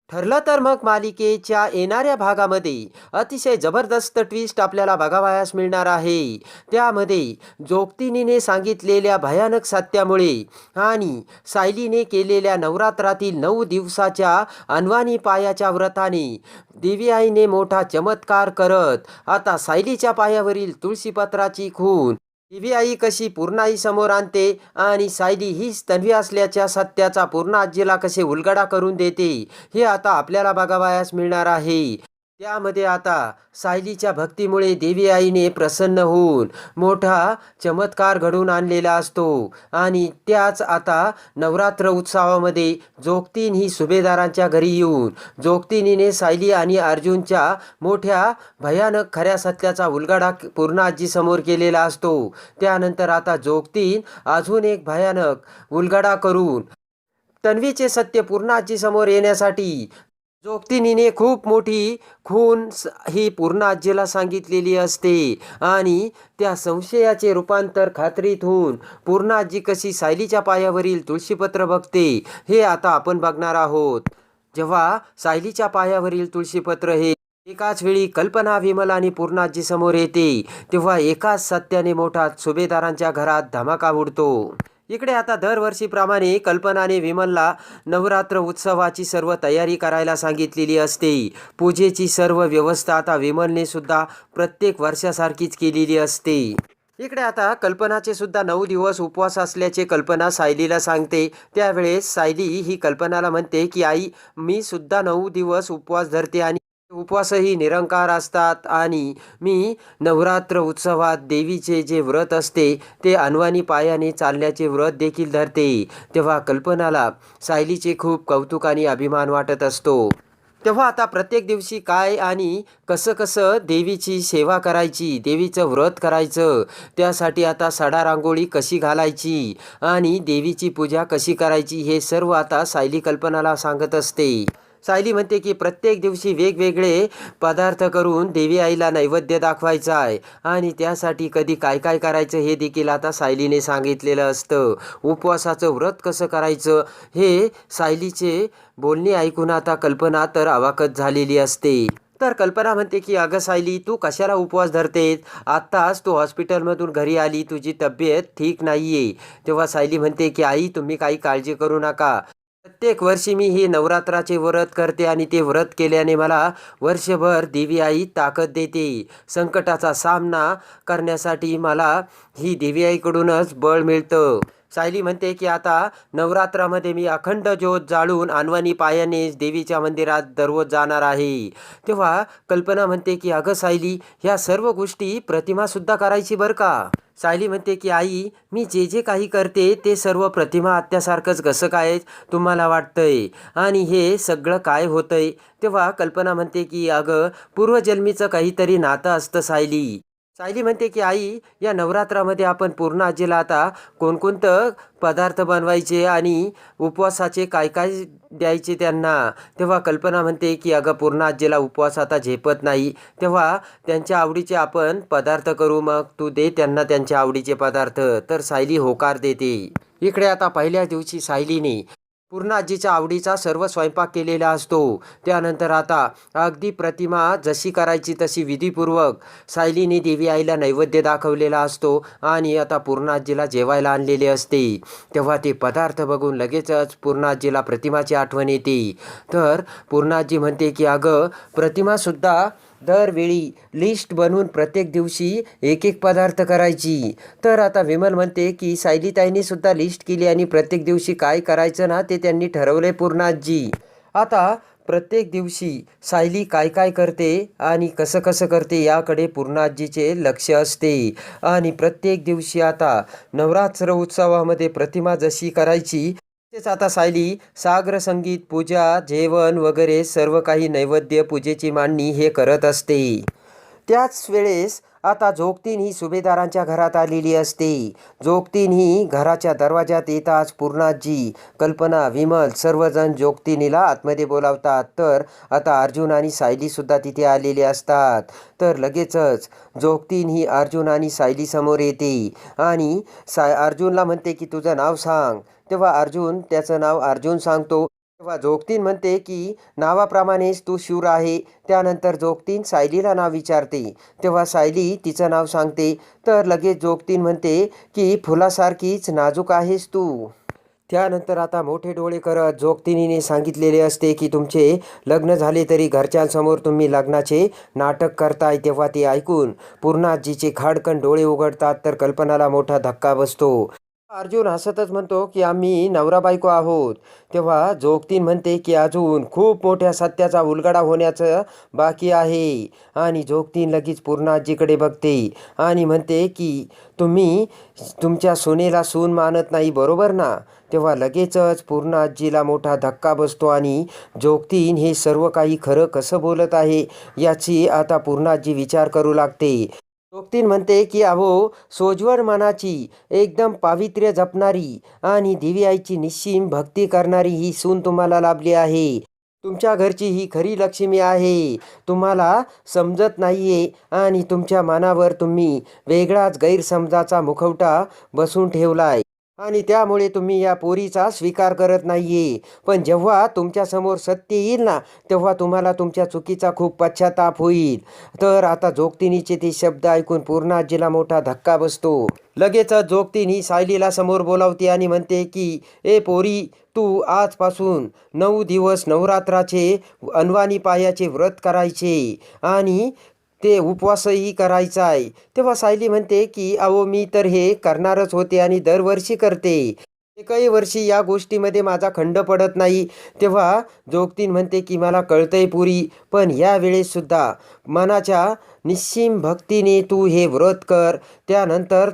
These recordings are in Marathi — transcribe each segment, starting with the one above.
ठरलं तर मग मालिकेच्या येणाऱ्या भागामध्ये अतिशय जबरदस्त ट्विस्ट आपल्याला बघावयास मिळणार आहे. त्यामध्ये जोगतिनीने सांगितलेल्या भयानक सत्यामुळे आणि सायलीने केलेल्या नवरात्रातील 9 दिवसाच्या अनवाणी पायाच्या व्रताने देवी आईने मोठा चमत्कार करत आता सायलीच्या पायावरील तुळशीपत्राची खून देवी आई कशी पूर्ण आई समोर आणते आणि सायली हीच तन्वी असल्याच्या सत्याचा पूर्ण आजीला कसे उलगडा करून देते, हे आता आपल्याला बघावयास मिळणार आहे. त्यामध्ये आता सायलीच्या भक्तीमुळे देवी आईने प्रसन्न होऊन मोठा चमत्कार घडवून आणलेला असतो आणि त्याच आता नवरात्र उत्सवामध्ये जोगतीन ही सुभेदारांच्या घरी येऊन जोगतिनीने सायली आणि अर्जुनच्या मोठ्या भयानक खऱ्या सत्याचा उलगडा पूर्ण आजीसमोर केलेला असतो. त्यानंतर आता जोगतीन अजून एक भयानक उलगडा करून तन्वीचे सत्य पूर्ण आजीसमोर येण्यासाठी जोगतिनीने खूप मोठी खून ही पूर्ण आजीला सांगितलेली असते आणि त्या संशयाचे रूपांतर खात्रीत होऊन पूर्ण आजी कशी सायलीच्या पायावरील तुळशीपत्र बघते, हे आता आपण बघणार आहोत. जेव्हा सायलीच्या पायावरील तुळशीपत्र हे एकाच वेळी कल्पना, विमल आणि पूर्ण आजी समोर येते, तेव्हा एकाच सत्याने मोठा सुभेदारांच्या घरात धमाका उडतो. इकडे आता दरवर्षीप्रमाणे कल्पनाने विमलला नवरात्र उत्सवाची सर्व तयारी करायला सांगितलेली असते. पूजेची सर्व व्यवस्था आता विमलने सुद्धा प्रत्येक वर्षासारखीच केलेली असते. इकडे आता कल्पनाचे सुद्धा 9 दिवस उपवास असल्याचे कल्पना सायलीला सांगते. त्यावेळेस सायली ही कल्पनाला म्हणते की आई, मी सुद्धा 9 दिवस उपवास धरते आणि उपवासही निरंकार असतात आणि मी नवरात्र उत्सवात देवीचे जे व्रत असते ते अनवाणी पायाने चालण्याचे व्रत देखील धरते. तेव्हा कल्पनाला सायलीचे खूप कौतुक आणि अभिमान वाटत असतो. तेव्हा आता प्रत्येक दिवशी काय आणि कसं कसं देवीची सेवा करायची, देवीचं व्रत करायचं, त्यासाठी आता सडा रांगोळी कशी घालायची आणि देवीची पूजा कशी करायची, हे सर्व आता सायली कल्पनाला सांगत असते. सायली म्हणते की प्रत्येक दिवशी वेगवेगळे पदार्थ करून देवी आईला नैवेद्य दाखवायचा आहे आणि त्यासाठी कधी काय काय करायचं हे देखील आता सायलीने सांगितलेलं असतं. उपवासाचं व्रत कसं करायचं हे सायलीचे बोलणे ऐकून आता कल्पना तर अवाकच झालेली असते. तर कल्पना म्हणते की अगं सायली, तू कशाला उपवास धरतेस? आत्ताच तू हॉस्पिटलमधून घरी आली, तुझी तब्येत ठीक नाही आहे. तेव्हा सायली म्हणते की आई, तुम्ही काही काळजी करू नका. प्रत्येक वर्षी मी हे नवरात्राचे व्रत करते आणि ते व्रत केल्याने मला वर्षभर देवी आई ताकद देते. संकटाचा सामना करण्यासाठी मला ही देवी आईकडूनच बळ मिळतं. सायली म्हणते की आता नवरात्रामध्ये मी अखंड ज्योत जाळून अनवाणी पायाने देवीच्या मंदिरात दररोज जाणार आहे. तेव्हा कल्पना म्हणते की अगं सायली, ह्या सर्व गोष्टी प्रतिमासुद्धा करायची बरं का. सायली म्हणते की आई, मी जे जे काही करते ते सर्व प्रतिमा आत्यासारखंच कसं काय तुम्हाला वाटतंय आणि हे सगळं काय होतंय? तेव्हा कल्पना म्हणते की अगं, पूर्वजन्मीचं काहीतरी नातं असतं सायली. सायली म्हणते की आई, या नवरात्रामध्ये आपण पूर्ण आजीला आता कोणकोणतं पदार्थ बनवायचे आणि उपवासाचे काय काय द्यायचे त्यांना. तेव्हा कल्पना म्हणते की अगं, पूर्ण आजीला उपवास आता झेपत नाही, तेव्हा त्यांच्या आवडीचे आपण पदार्थ करू, मग तू दे त्यांना त्यांच्या आवडीचे पदार्थ. तर सायली होकार देते. इकडे आता पहिल्या दिवशी सायलीने पूर्ण आजीच्या आवडीचा सर्व स्वयंपाक केलेला असतो. त्यानंतर आता अगदी प्रतिमा जशी करायची तशी विधीपूर्वक सायलीने देवी आईला नैवेद्य दाखवलेला असतो आणि आता पूर्ण आजीला जेवायला आणलेले असते. तेव्हा ते पदार्थ बघून लगेचच पूर्ण आजीला प्रतिमाची आठवण येते. तर पूर्ण आजी म्हणते की अगं, प्रतिमासुद्धा दरवेळी लिस्ट बनवून प्रत्येक दिवशी एक एक पदार्थ करायची. तर आता विमल म्हणते की सायलीताईंनी सुद्धा लिस्ट केली आणि प्रत्येक दिवशी काय करायचं ना ते त्यांनी ठरवले पूर्ण आजी. आता प्रत्येक दिवशी सायली काय काय करते आणि कसं कसं करते याकडे पूर्ण आजीचे लक्ष असते आणि प्रत्येक दिवशी आता नवरात्र उत्सवामध्ये प्रतिमा जशी करायची तेच आता सायली साग्र संगीत, पूजा, जेवण वगैरे सर्व काही नैवेद्य, पूजेची मांडणी हे करत असते. त्याच वेळेस आता जोगतीन ही सुभेदारांच्या घरात आलेली असते. जोगतीन ही घराच्या दरवाजात येताच पूर्ण आजी, कल्पना, विमल सर्वजण जोगतिनीला आतमध्ये बोलावतात. तर आता अर्जुन आणि सायलीसुद्धा तिथे आलेले असतात. तर लगेचच जोगतीन ही अर्जुन आणि सायली समोर येते आणि अर्जुनला म्हणते की तुझं नाव सांग. तेव्हा अर्जुन त्याचं नाव अर्जुन सांगतो. तेव्हा जोगतीन म्हणते की नावाप्रमाणेच तू शूर आहे. त्यानंतर जोगतीन सायलीला नाव विचारते. तेव्हा सायली तिचं नाव सांगते. तर लगेच जोगतीन म्हणते की फुलासारखीच नाजूक आहेस तू. त्यानंतर आता मोठे डोळे करत जोगतिनीने सांगितलेले असते की तुमचे लग्न झाले तरी घरच्यांसमोर तुम्ही लग्नाचे नाटक करताय. तेव्हा ते ऐकून पूर्णाजीचे खाडकन डोळे उघडतात. तर कल्पनाला मोठा धक्का बसतो. अर्जुन हसतच म्हणतो की आम्ही नवरा बायको आहोत. तेव्हा जोगतीन म्हणते की अजून खूप मोठ्या सत्याचा उलगडा होण्याचं बाकी आहे. आणि जोगतीन लगेच पूर्णाजीकडे बघते आणि म्हणते की तुम्ही तुमच्या सुनेला सून मानत नाही, बरोबर ना? तेव्हा लगेचच पूर्णाजीला मोठा धक्का बसतो आणि जोगतीन हे सर्व काही खरं कसं बोलत आहे याची आता पूर्णाजी विचार करू लागते. जोगतीन म्हणते की अहो, सोज्वळ मनाची, एकदम पावित्र्य जपणारी आणि देवी आईची निस्सीम भक्ती करणारी ही सून तुम्हाला लाभली आहे. तुमच्या घरची ही खरी लक्ष्मी आहे. तुम्हाला समजत नाहीये आणि तुमच्या मनावर तुम्ही वेगळाच गैरसमजाचा मुखवटा बसून ठेवलाय आणि त्यामुळे तुम्ही या पोरीचा स्वीकार करत नाहीये. पण जेव्हा तुमच्यासमोर सत्य येईल ना, तेव्हा तुम्हाला तुमच्या चुकीचा खूप पश्चाताप होईल. तर आता जोगतिनीचे ते शब्द ऐकून पूर्णाजीला मोठा धक्का बसतो. लगेचच जोगतीन ही सायलीला समोर बोलावते आणि म्हणते की ए पोरी, तू आजपासून 9 दिवस नवरात्राचे अनवाणी पायाचे व्रत करायचे आणि ते उपवासही करायचा आहे. तेव्हा सायली म्हणते की अहो, मी तर हे करणारच होते आणि दरवर्षी करते. एकही वर्षी या गोष्टीमध्ये माझा खंड पडत नाही. तेव्हा जोगतीन म्हणते की मला कळतंय पुरी, पण या वेळेस सुद्धा मनाच्या निस्सीम भक्तीने तू हे व्रत कर. त्यानंतर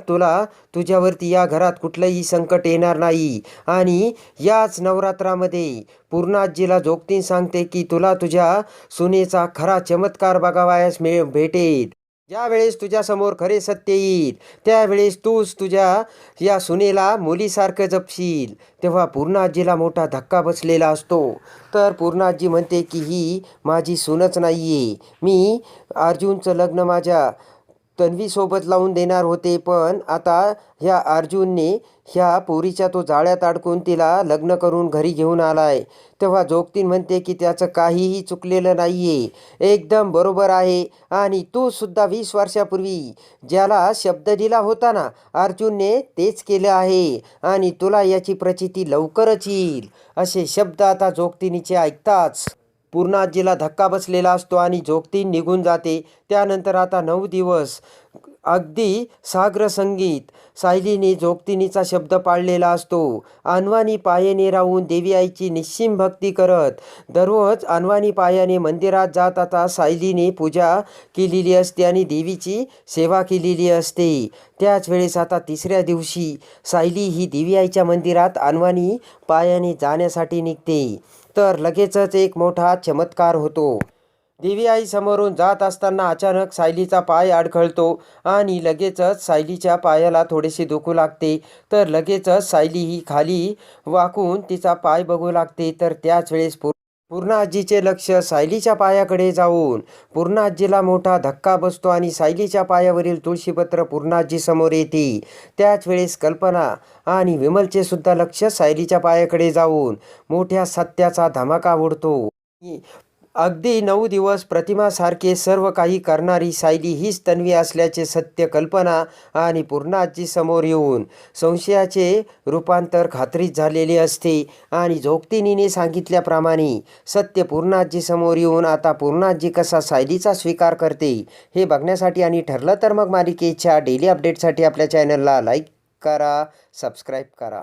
तुझ्यावरती या घरात कुठलंही संकट येणार नाही. आणि याच नवरात्रामध्ये पूर्णाजीला जोगतीन सांगते की तुला तुझ्या सुनेचा खरा चमत्कार बघावयास भेटेल. ज्यावेळेस तुझ्यासमोर खरे सत्य येईल त्यावेळेस तूच तुझ्या या सुनेला मुलीसारखं जपशील. तेव्हा पूर्णाजीला मोठा धक्का बसलेला असतो. तर पूर्णाजी म्हणते की ही माझी सूनच नाहीये. मी अर्जुनचं लग्न माझ्या तन्वीसोबत लावून देणार होते, पण आता ह्या अर्जुनने ह्या पोरीच्या तो जाळ्यात अडकून तिला लग्न करून घरी घेऊन आलाय. तेव्हा जोगतीन म्हणते की त्याचं काहीही चुकलेलं नाहीये, एकदम बरोबर आहे. आणि तू सुद्धा 20 वर्षापूर्वी ज्याला शब्द दिला होता ना अर्जुनने, तेच केलं आहे आणि तुला याची प्रचिती लवकरच येईल. असे शब्द आता जोगतिनीचे ऐकताच पूर्णाजीला धक्का बसलेला असतो आणि जोगतीन निघून जाते. त्यानंतर आता 9 दिवस अगदी साग्र संगीत सायलीने जोगतिनीचा शब्द पाळलेला असतो. अनवाणी पायाने राहून देवी आईची निस्सीम भक्ती करत दररोज अनवाणी पायाने मंदिरात जात आता सायलीने पूजा केलेली असते आणि देवीची सेवा केलेली असते. त्याच वेळेस आता 3ऱ्या दिवशी सायली ही देवी आईच्या मंदिरात अनवाणी पायाने जाण्यासाठी निघते. तर लगेचच एक मोठा चमत्कार होतो. देवी आई समोरून जात असताना अचानक सायलीचा पाय अडखळतो आणि लगेचच सायलीच्या पायाला थोडेसे दुखू लागते. तर लगेचच सायली ही खाली वाकून तिचा पाय बघू लागते. तर त्याच वेळेस पूर्णाजीचे लक्ष सायलीच्या पायाकडे जाऊन पूर्णाजीला मोठा धक्का बसतो आणि सायलीच्या पायावरील तुळशीपत्र पूर्णाजी समोर येते. त्याच वेळेस कल्पना आणि विमलचे सुद्धा लक्ष सायलीच्या पायाकडे जाऊन मोठ्या सत्याचा धमाका उडतो. अगदी 9 दिवस प्रतिमासारखे सर्व काही करणारी सायली हीच तन्वी असल्याचे सत्य कल्पना आणि पूर्णाजी समोर येऊन संशयाचे रूपांतर खात्रीच झालेले असते. आणि जोगतिनीने सांगितल्याप्रमाणे सत्य पूर्णाजी समोर येऊन आता पूर्णाजी कसा सायलीचा स्वीकार करते हे बघण्यासाठी आणि ठरलं तर मग मालिकेच्या डेली अपडेटसाठी आपल्या चॅनलला लाईक करा, सबस्क्राईब करा.